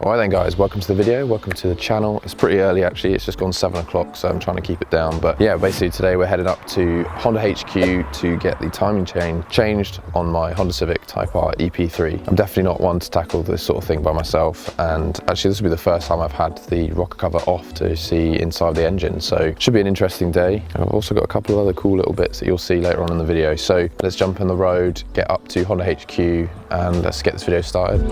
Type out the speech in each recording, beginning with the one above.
Alright then guys, welcome to the video, welcome to the channel. It's pretty early actually, it's just gone 7 o'clock, so I'm trying to keep it down. But yeah, basically today we're headed up to Honda HQ to get the timing chain changed on my Honda Civic Type R EP3. I'm definitely not one to tackle this sort of thing by myself, and actually this will be the first time I've had the rocker cover off to see inside the engine, so it should be an interesting day. And I've also got a couple of other cool little bits that you'll see later on in the video. So let's jump on the road, get up to Honda HQ, and let's get this video started.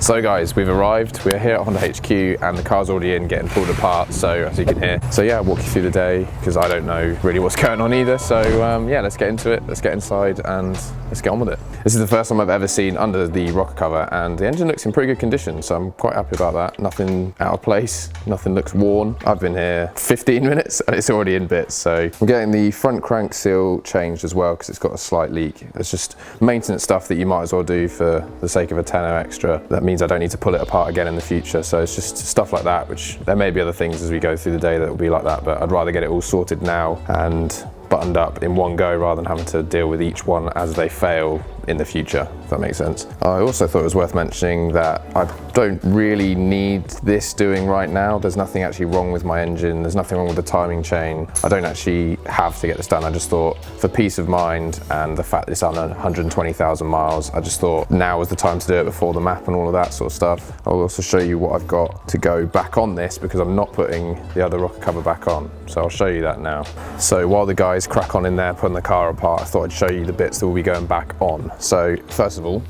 So guys, we've arrived. We're here at Honda HQ and the car's already in getting pulled apart, so as you can hear. So yeah, I'll walk you through the day because I don't know really what's going on either. So yeah, let's get into it. Let's get inside and let's get on with it. This is the first time I've ever seen under the rocker cover, and the engine looks in pretty good condition, so I'm quite happy about that. Nothing out of place, nothing looks worn. I've been here 15 minutes and it's already in bits. So I'm getting the front crank seal changed as well because it's got a slight leak. It's just maintenance stuff that you might as well do for the sake of a tenner extra. That means I don't need to pull it apart again in the future. So it's just stuff like that, which there may be other things as we go through the day that will be like that, but I'd rather get it all sorted now and buttoned up in one go rather than having to deal with each one as they fail in the future, if that makes sense. I also thought it was worth mentioning that I don't really need this doing right now. There's nothing actually wrong with my engine. There's nothing wrong with the timing chain. I don't actually have to get this done. I just thought for peace of mind and the fact that it's under 120,000 miles, I just thought now was the time to do it before the map and all of that sort of stuff. I'll also show you what I've got to go back on this because I'm not putting the other rocker cover back on. So I'll show you that now. So while the guys crack on in there putting the car apart, I thought I'd show you the bits that will be going back on. So first of all,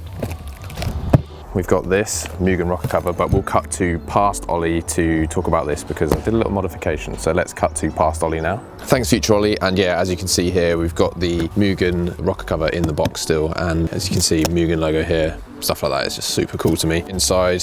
we've got this Mugen Rocker cover, but we'll cut to past Olly to talk about this because I did a little modification. So let's cut to past Olly now. Thanks future Olly, and yeah, as you can see here, we've got the Mugen Rocker cover in the box still, and as you can see, Mugen logo here. Stuff like that is just super cool to me. Inside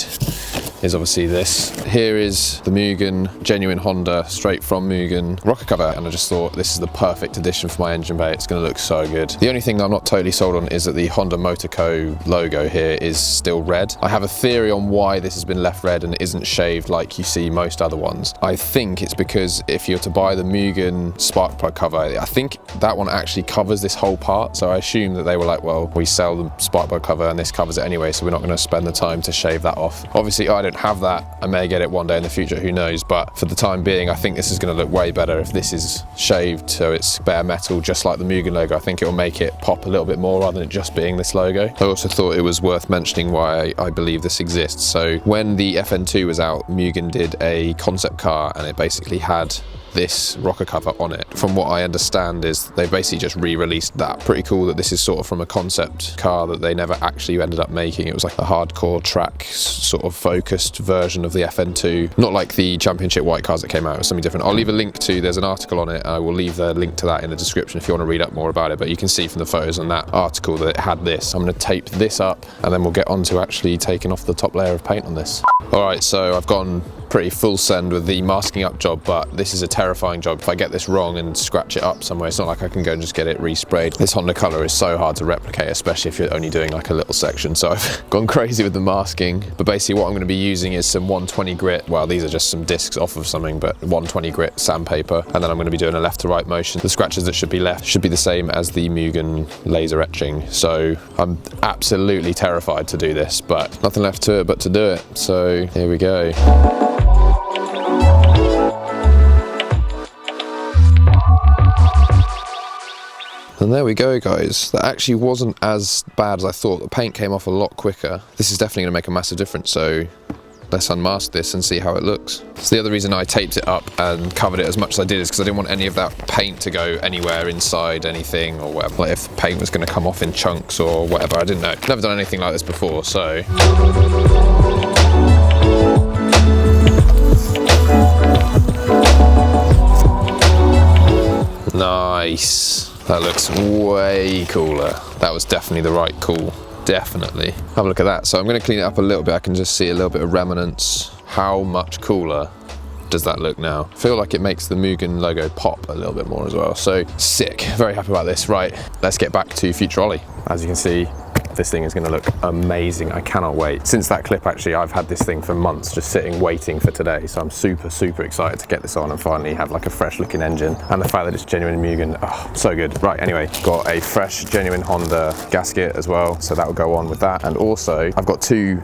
is obviously this. Here is the Mugen, genuine Honda, straight from Mugen rocker cover, and I just thought this is the perfect addition for my engine bay. It's going to look so good. The only thing that I'm not totally sold on is that the Honda Motor Co logo here is still red. I have a theory on why this has been left red and isn't shaved like you see most other ones. I think it's because if you're to buy the Mugen spark plug cover, I think that one actually covers this whole part, so I assume that they were like, well, we sell the spark plug cover and this covers it anyway, so we're not going to spend the time to shave that off. Obviously I don't have that. I may get it one day in the future, who knows, but for the time being I think this is going to look way better if this is shaved so it's bare metal just like the Mugen logo. I think it will make it pop a little bit more rather than it just being this logo. I also thought it was worth mentioning why I believe this exists. So when the FN2 was out, Mugen did a concept car and it basically had this rocker cover on it. From what I understand is they basically just re-released that. Pretty cool that this is sort of from a concept car that they never actually ended up making. It was like a hardcore track sort of focused version of the FN2, not like the championship white cars that came out. It was something different. I'll leave a link to, there's an article on it. I will leave the link to that in the description if you want to read up more about it, but you can see from the photos on that article that it had this. I'm going to tape this up and then we'll get on to actually taking off the top layer of paint on this. Alright, so I've gone pretty full send with the masking up job, but this is a terrifying job. If I get this wrong and scratch it up somewhere, it's not like I can go and just get it resprayed. This Honda colour is so hard to replicate, especially if you're only doing like a little section, so I've gone crazy with the masking. But basically what I'm going to be using is some 120 grit, well these are just some discs off of something, but 120 grit sandpaper, and then I'm going to be doing a left to right motion. The scratches that should be left should be the same as the Mugen laser etching, so I'm absolutely terrified to do this, but nothing left to it but to do it, so here we go. And there we go guys, that actually wasn't as bad as I thought. The paint came off a lot quicker. This is definitely going to make a massive difference, so let's unmask this and see how it looks. So the other reason I taped it up and covered it as much as I did is because I didn't want any of that paint to go anywhere inside anything or whatever. Like if the paint was going to come off in chunks or whatever, I didn't know. Never done anything like this before, so. Nice. That looks way cooler. That was definitely the right call. Definitely. Have a look at that. So I'm going to clean it up a little bit. I can just see a little bit of remnants. How much cooler does that look now? I feel like it makes the Mugen logo pop a little bit more as well. So sick. Very happy about this. Right, let's get back to future Olly. As you can see, this thing is going to look amazing. I cannot wait. Since that clip, actually, I've had this thing for months just sitting waiting for today, so I'm super excited to get this on and finally have like a fresh looking engine, and the fact that it's genuine Mugen, oh, so good. Right, anyway, got a fresh genuine Honda gasket as well, so that will go on with that. And also I've got two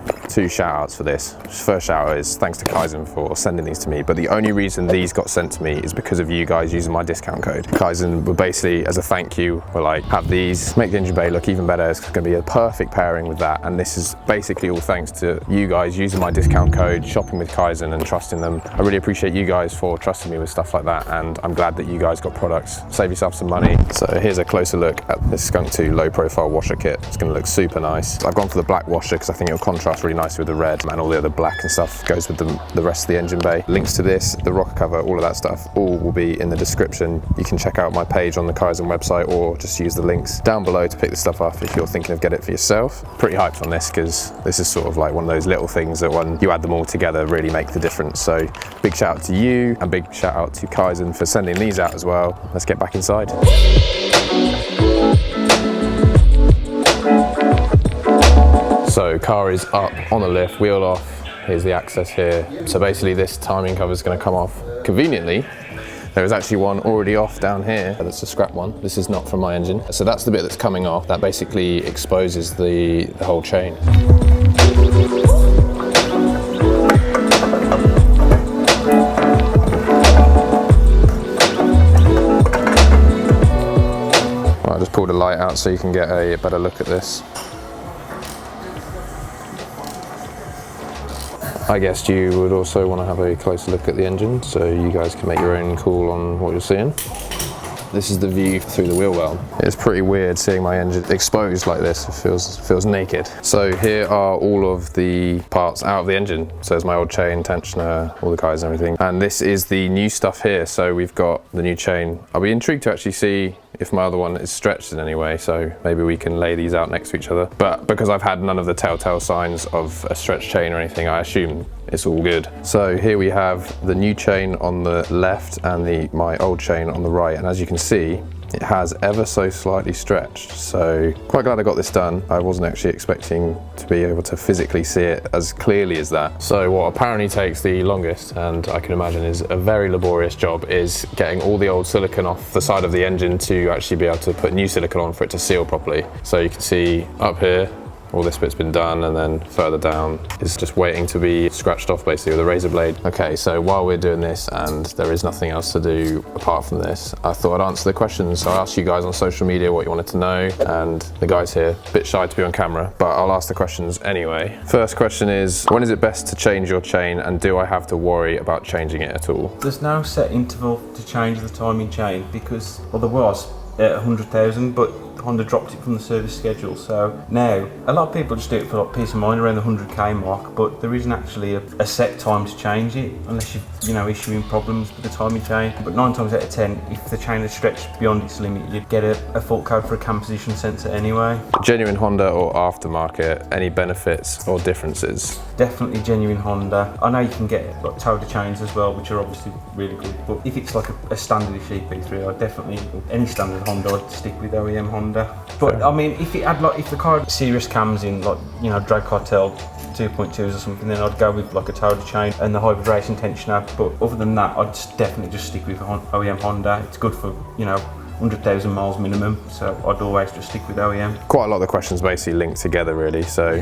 shout outs for this. First shout out is thanks to Kaizen for sending these to me, but the only reason these got sent to me is because of you guys using my discount code. Kaizen were basically, as a thank you, were like, have these, make the engine bay look even better. It's going to be a perfect pairing with that, and this is basically all thanks to you guys using my discount code, shopping with Kaizen and trusting them. I really appreciate you guys for trusting me with stuff like that, and I'm glad that you guys got products. Save yourself some money. So here's a closer look at this Skunk 2 low profile washer kit. It's going to look super nice. I've gone for the black washer because I think it'll contrast really nicely with the red, and all the other black and stuff goes with the rest of the engine bay. Links to this, the rocker cover, all of that stuff, all will be in the description. You can check out my page on the Kaizen website or just use the links down below to pick this stuff up if you're thinking of getting it for yourself. Pretty hyped on this because this is sort of like one of those little things that when you add them all together really make the difference. So big shout out to you and big shout out to Kaizen for sending these out as well. Let's get back inside. So car is up on the lift, wheel off. Here's the access here. So basically this timing cover is going to come off. Conveniently, there is actually one already off down here. That's a scrap one. This is not from my engine. So that's the bit that's coming off. That basically exposes the whole chain. I just pulled a light out so you can get a better look at this. I guess you would also want to have a closer look at the engine so you guys can make your own call on what you're seeing. This is the view through the wheel well. It's pretty weird seeing my engine exposed like this. It feels naked. So here are all of the parts out of the engine. So there's my old chain, tensioner, all the guys and everything. And this is the new stuff here. So we've got the new chain. I'll be intrigued to actually see if my other one is stretched in any way, so maybe we can lay these out next to each other. But because I've had none of the telltale signs of a stretched chain or anything, I assume it's all good. So here we have the new chain on the left and my old chain on the right, and as you can see, it has ever so slightly stretched. So quite glad I got this done. I wasn't actually expecting to be able to physically see it as clearly as that. So what apparently takes the longest, and I can imagine is a very laborious job, is getting all the old silicone off the side of the engine to actually be able to put new silicone on for it to seal properly. So you can see up here, all this bit's been done, and then further down is just waiting to be scratched off basically with a razor blade. Okay, so while we're doing this and there is nothing else to do apart from this, I thought I'd answer the questions. So I asked you guys on social media what you wanted to know, and the guys here, a bit shy to be on camera, but I'll ask the questions anyway. First question is, when is it best to change your chain, and do I have to worry about changing it at all? There's no set interval to change the timing chain because, well, there was at 100,000, but Honda dropped it from the service schedule. So now a lot of people just do it for like peace of mind around the 100k mark, but there isn't actually a set time to change it unless you're issuing problems with the timing chain. But 9 times out of 10, if the chain is stretched beyond its limit, you'd get a fault code for a cam position sensor anyway. Genuine Honda or aftermarket, any benefits or differences? Definitely genuine Honda. I know you can get like Toda chains as well, which are obviously really good, but if it's like a standard EP3, I'd definitely, any standard Honda, I'd stick with OEM Honda. But I mean, if the car had serious cams in, like, Drag Cartel 2.2s or something, then I'd go with like a Toda chain and the hybrid racing tensioner. But other than that, I'd definitely just stick with OEM Honda. It's good for 100,000 miles minimum, so I'd always just stick with OEM. Quite a lot of the questions basically linked together really, so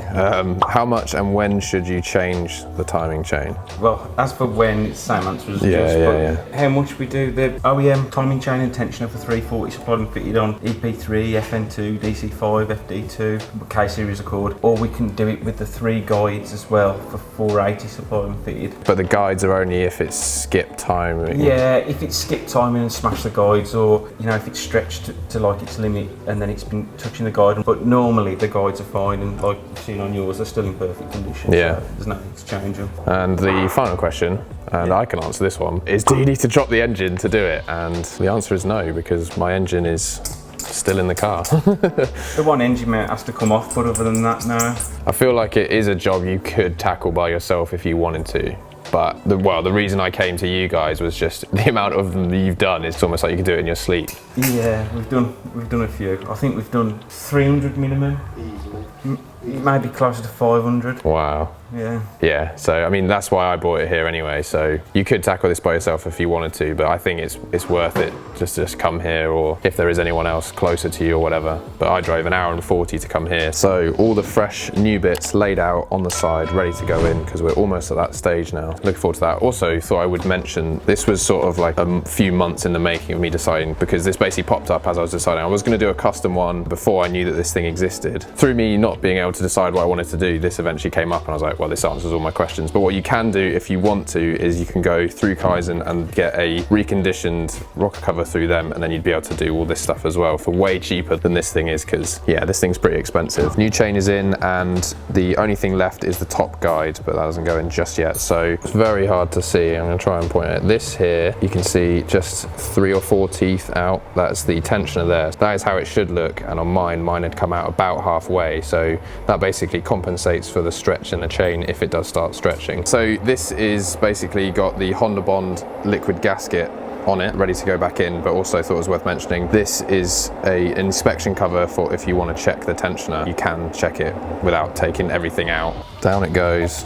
how much and when should you change the timing chain? Well, as for when, it's the same answer as just, how much we do the OEM timing chain and tensioner for 340 supplied and fitted on EP3, FN2, DC5, FD2, K-series Accord, or we can do it with the 3 guides as well for 480 supplied and fitted. But the guides are only if it's skip timing? Yeah, if it's skip timing and smash the guides, or if it's stretched to like its limit and then it's been touching the guide. But normally the guides are fine, and like you've seen on yours, they're still in perfect condition. Yeah. So there's nothing to change them. And the final question, and I can answer this one, is do you need to drop the engine to do it? And the answer is no, because my engine is still in the car. The one engine mount has to come off, but other than that, no. I feel like it is a job you could tackle by yourself if you wanted to. but the reason I came to you guys was just the amount of them that you've done. It's almost like you could do it in your sleep. Yeah, we've done a few. I think we've done 300 minimum. Easily. Maybe closer to 500. Wow. Yeah. Yeah, so I mean that's why I brought it here anyway. So you could tackle this by yourself if you wanted to, but I think it's worth it just to come here, or if there is anyone else closer to you or whatever. But I drove 1 hour and 40 to come here. So all the fresh new bits laid out on the side, ready to go in, because we're almost at that stage now. Looking forward to that. Also thought I would mention, this was sort of like a few months in the making of me deciding, because this basically popped up as I was deciding. I was going to do a custom one before I knew that this thing existed. Through me not being able to decide what I wanted to do, this eventually came up and I was like, well, this answers all my questions. But what you can do if you want to is you can go through Kaizen and get a reconditioned rocker cover through them, and then you'd be able to do all this stuff as well for way cheaper than this thing is, because yeah, this thing's pretty expensive. New chain is in, and the only thing left is the top guide, but that doesn't go in just yet, so it's very hard to see. I'm going to try and point at this here. You can see just 3 or 4 teeth out. That's the tensioner there. That is how it should look, and on mine had come out about halfway, so that basically compensates for the stretch in the chain if it does start stretching. So this is basically got the Honda Bond liquid gasket on it, ready to go back in, but also thought it was worth mentioning, this is an inspection cover for if you want to check the tensioner. You can check it without taking everything out. Down it goes.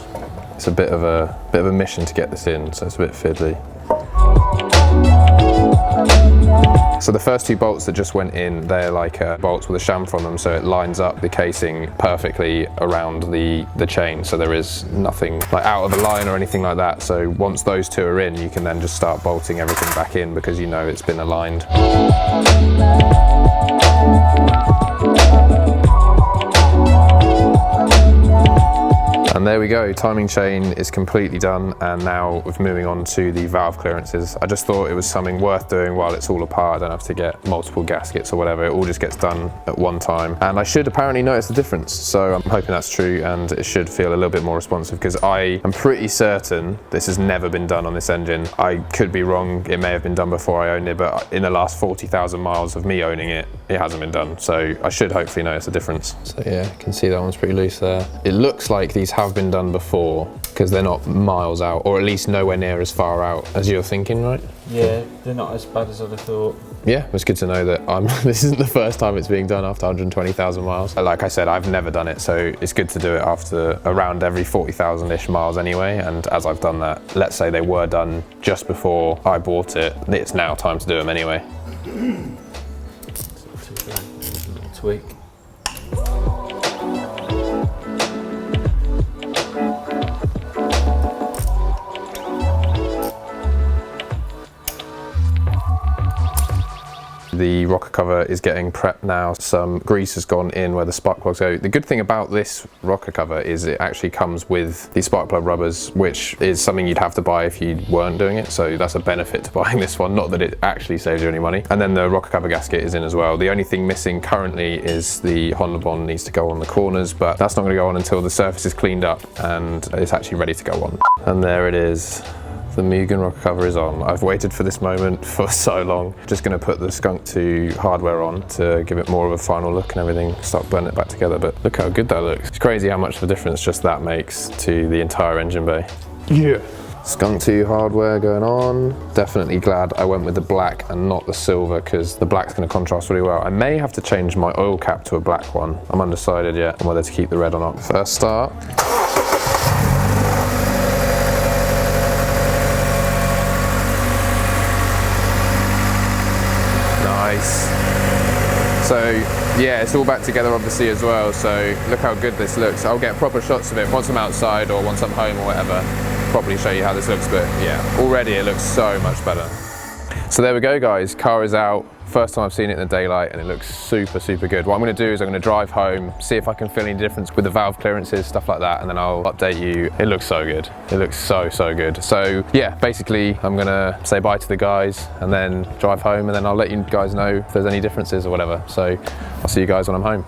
It's a bit of a mission to get this in, so it's a bit fiddly. So the first 2 bolts that just went in, they're like bolts with a chamfer on them, so it lines up the casing perfectly around the chain, so there is nothing like out of the line or anything like that. So once those 2 are in, you can then just start bolting everything back in, because you know it's been aligned. And there we go, timing chain is completely done, and now we're moving on to the valve clearances. I just thought it was something worth doing while it's all apart. I don't have to get multiple gaskets or whatever, it all just gets done at one time. And I should apparently notice the difference, so I'm hoping that's true, and it should feel a little bit more responsive, because I am pretty certain this has never been done on this engine. I could be wrong, it may have been done before I owned it, but in the last 40,000 miles of me owning it, it hasn't been done. So I should hopefully notice a difference. So yeah, you can see that one's pretty loose there. It looks like these have been done before, because they're not miles out, or at least nowhere near as far out as you're thinking, right? Yeah, they're not as bad as I'd have thought. Yeah, it's good to know that this isn't the first time it's being done after 120,000 miles. Like I said, I've never done it, so it's good to do it after around every 40,000-ish miles anyway. And as I've done that, let's say they were done just before I bought it, it's now time to do them anyway. Tweak. The rocker cover is getting prepped now. Some grease has gone in where the spark plugs go. The good thing about this rocker cover is it actually comes with the spark plug rubbers, which is something you'd have to buy if you weren't doing it. So that's a benefit to buying this one, not that it actually saves you any money. And then the rocker cover gasket is in as well. The only thing missing currently is the Honda Bond needs to go on the corners, but that's not going to go on until the surface is cleaned up and it's actually ready to go on. And there it is. The Mugen Rocker cover is on. I've waited for this moment for so long. Just going to put the Skunk 2 hardware on to give it more of a final look and everything, start blending it back together, but look how good that looks. It's crazy how much of a difference just that makes to the entire engine bay. Yeah. Skunk 2 hardware going on. Definitely glad I went with the black and not the silver, because the black's going to contrast really well. I may have to change my oil cap to a black one. I'm undecided yet on whether to keep the red or not. First start. Nice. So yeah, it's all back together obviously as well, so look how good this looks. I'll get proper shots of it once I'm outside or once I'm home or whatever, probably show you how this looks, but yeah, already it looks so much better. So there we go guys, car is out. First time I've seen it in the daylight and it looks super, super good. What I'm going to do is I'm going to drive home, see if I can feel any difference with the valve clearances, stuff like that, and then I'll update you. It looks so good. It looks so, so good. So yeah, basically I'm going to say bye to the guys and then drive home, and then I'll let you guys know if there's any differences or whatever. So I'll see you guys when I'm home.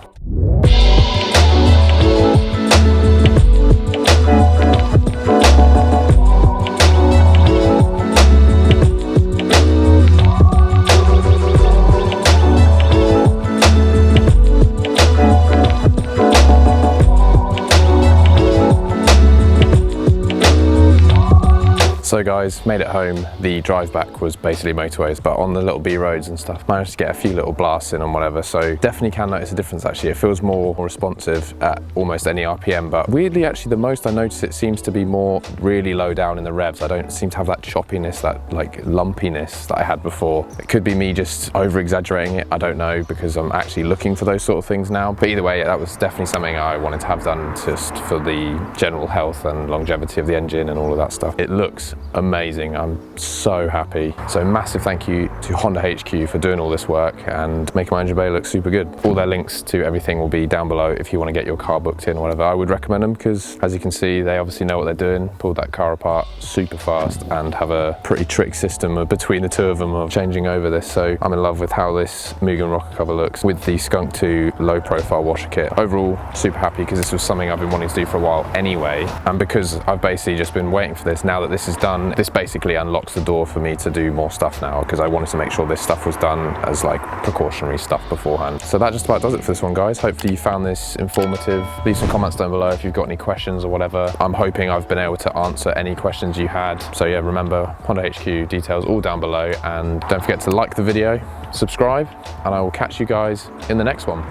guys, made it home. The drive back was basically motorways, but on the little B roads and stuff, managed to get a few little blasts in and whatever, so definitely can notice a difference actually. It feels more responsive at almost any RPM, but weirdly actually the most I notice it seems to be more really low down in the revs. I don't seem to have that choppiness, that like lumpiness that I had before. It could be me just over exaggerating it, I don't know, because I'm actually looking for those sort of things now. But either way, that was definitely something I wanted to have done just for the general health and longevity of the engine and all of that stuff. It looks amazing. I'm so happy. So massive thank you to Honda HQ for doing all this work and making my engine bay look super good. All their links to everything will be down below if you want to get your car booked in or whatever. I would recommend them because, as you can see, they obviously know what they're doing, pulled that car apart super fast and have a pretty trick system between the two of them of changing over this. So I'm in love with how this Mugen Rocker cover looks with the Skunk 2 low profile washer kit. Overall, super happy because this was something I've been wanting to do for a while anyway, and because I've basically just been waiting for this, now that this is done, this basically unlocks the door for me to do more stuff now, because I wanted to make sure this stuff was done as like precautionary stuff beforehand. So that just about does it for this one, guys. Hopefully you found this informative. Leave some comments down below if you've got any questions or whatever. I'm hoping I've been able to answer any questions you had. So yeah, remember, Honda HQ details all down below, and don't forget to like the video, subscribe, and I will catch you guys in the next one.